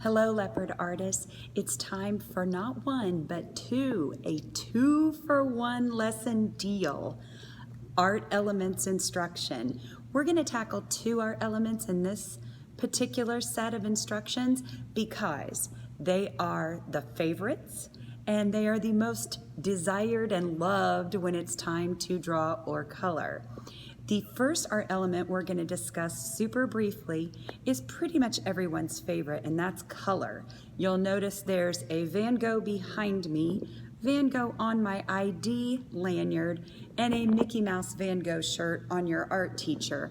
Hello, leopard artists. It's time for not one, but two, a 2-for-1 lesson deal. Art elements instruction. We're going to tackle 2 art elements in this particular set of instructions because they are the favorites and they are the most desired and loved when it's time to draw or color. The first art element we're going to discuss super briefly is pretty much everyone's favorite, and that's color. You'll notice there's a Van Gogh behind me, Van Gogh on my ID lanyard, and a Mickey Mouse Van Gogh shirt on your art teacher.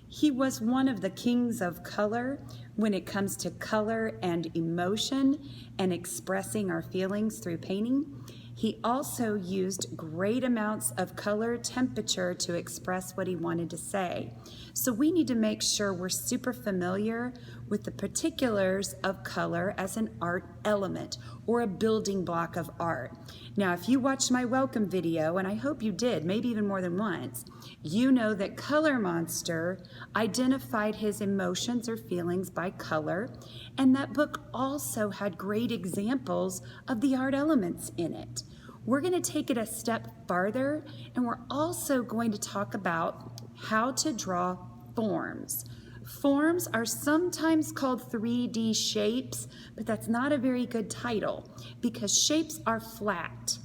He was one of the kings of color when it comes to color and emotion and expressing our feelings through painting. He also used great amounts of color temperature to express what he wanted to say. So we need to make sure we're super familiar with the particulars of color as an art element or a building block of art. Now, if you watched my welcome video, and I hope you did, maybe even more than once, you know that Color Monster identified his emotions or feelings by color, and that book also had great examples of the art elements in it. We're going to take it a step farther, and we're also going to talk about how to draw forms. Forms are sometimes called 3D shapes, but that's not a very good title because shapes are flat.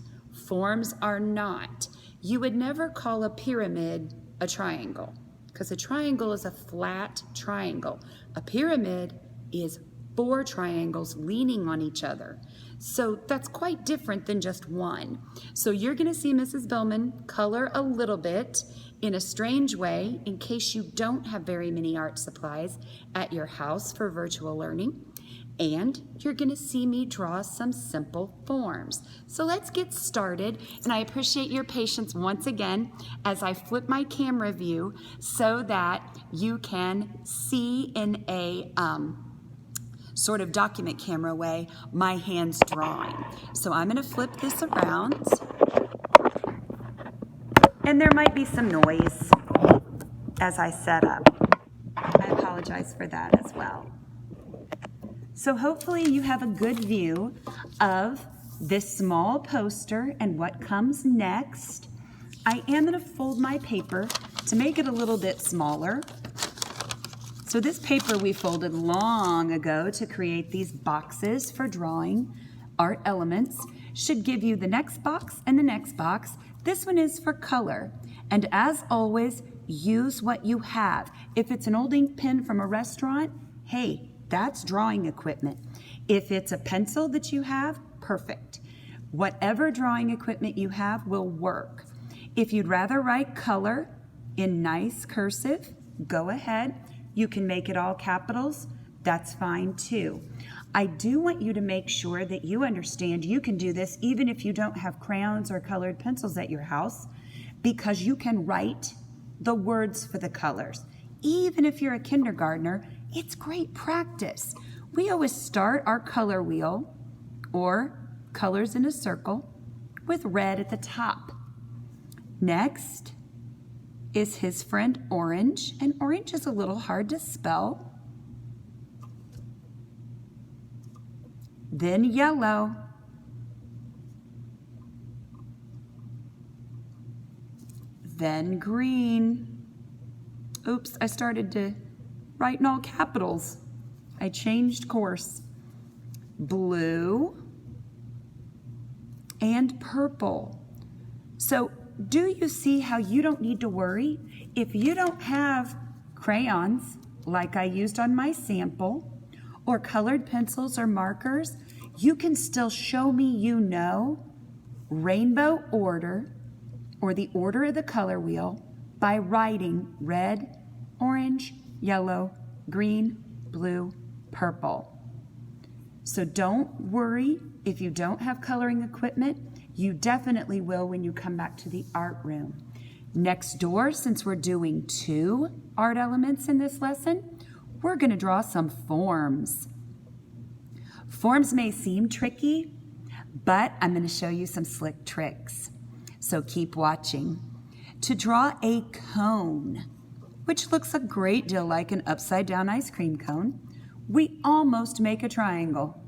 Forms are not. You would never call a pyramid a triangle because a triangle is a flat triangle. A pyramid is 4 triangles leaning on each other. So that's quite different than just one. So you're going to see Mrs. Billman color a little bit in a strange way in case you don't have very many art supplies at your house for virtual learning. And you're going to see me draw some simple forms. So let's get started. And I appreciate your patience once again as I flip my camera view so that you can see in a sort of document camera way my hands drawing. So I'm going to flip this around. And there might be some noise as I set up. I apologize for that as well. So hopefully you have a good view of this small poster and what comes next. I am going to fold my paper to make it a little bit smaller. So this paper we folded long ago to create these boxes for drawing art elements should give you the next box and the next box. This one is for color. And as always, use what you have. If it's an old ink pen from a restaurant, hey, that's drawing equipment. If it's a pencil that you have, perfect. Whatever drawing equipment you have will work. If you'd rather write color in nice cursive, go ahead. You can make it all capitals. That's fine too. I do want you to make sure that you understand you can do this even if you don't have crayons or colored pencils at your house because you can write the words for the colors. Even if you're a kindergartner, it's great practice. We always start our color wheel or colors in a circle with red at the top. Next is his friend orange, and orange is a little hard to spell. Then yellow. Then green. Oops, I started to write in all capitals. I changed course. Blue and purple. So do you see how you don't need to worry? If you don't have crayons like I used on my sample or colored pencils or markers, you can still show me you know rainbow order or the order of the color wheel by writing red, orange, yellow, green, blue, purple. So don't worry if you don't have coloring equipment. You definitely will when you come back to the art room. Next door, since we're doing 2 art elements in this lesson, we're going to draw some forms. Forms may seem tricky, but I'm going to show you some slick tricks. So keep watching. To draw a cone, which looks a great deal like an upside down ice cream cone, We almost make a triangle.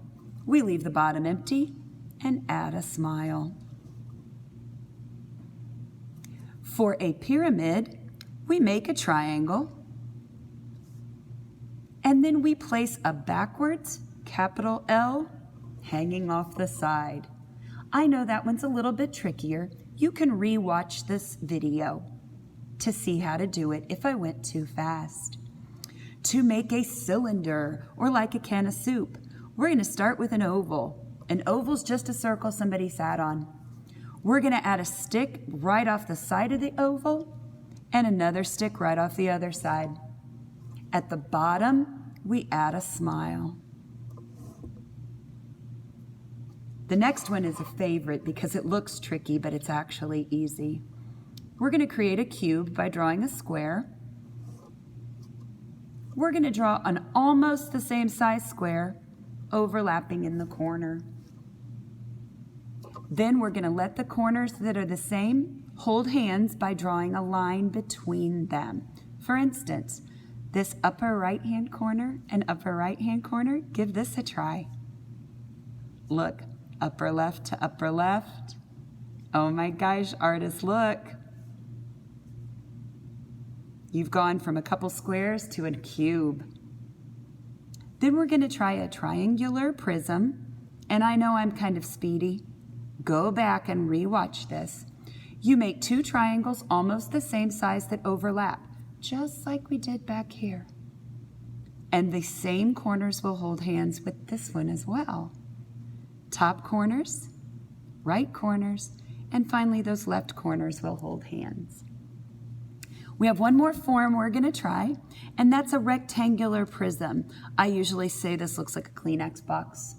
We leave the bottom empty and add a smile. For a pyramid, we make a triangle, and then we place a backwards capital L hanging off the side. I know that one's a little bit trickier. You can re-watch this video to see how to do it if I went too fast. To make a cylinder, or like a can of soup, we're going to start with an oval. An oval's just a circle somebody sat on. We're going to add a stick right off the side of the oval and another stick right off the other side. At the bottom, we add a smile. The next one is a favorite because it looks tricky, but it's actually easy. We're going to create a cube by drawing a square. We're going to draw an almost the same size square overlapping in the corner. Then we're going to let the corners that are the same hold hands by drawing a line between them. For instance, this upper right-hand corner and upper right-hand corner, give this a try. Look, upper left to upper left. Oh my gosh, artists, look. You've gone from a couple squares to a cube. Then we're going to try a triangular prism, and I know I'm kind of speedy. Go back and re-watch this. You make two triangles almost the same size that overlap, just like we did back here. And the same corners will hold hands with this one as well. Top corners, right corners, and finally those left corners will hold hands. We have one more form we're going to try, and that's a rectangular prism. I usually say this looks like a Kleenex box.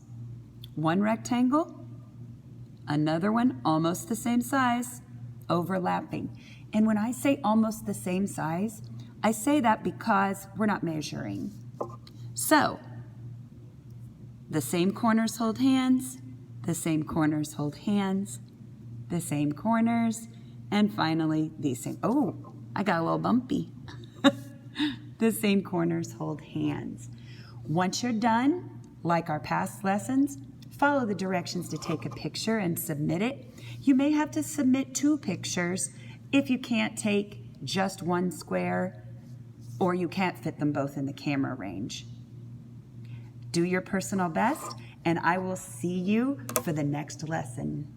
One rectangle, another one almost the same size, overlapping. And when I say almost the same size, I say that because we're not measuring. So, the same corners hold hands, the same corners hold hands, the same corners, and finally these same, oh, I got a little bumpy. The same corners hold hands. Once you're done, like our past lessons, follow the directions to take a picture and submit it. You may have to submit 2 pictures if you can't take just one square or you can't fit them both in the camera range. Do your personal best, and I will see you for the next lesson.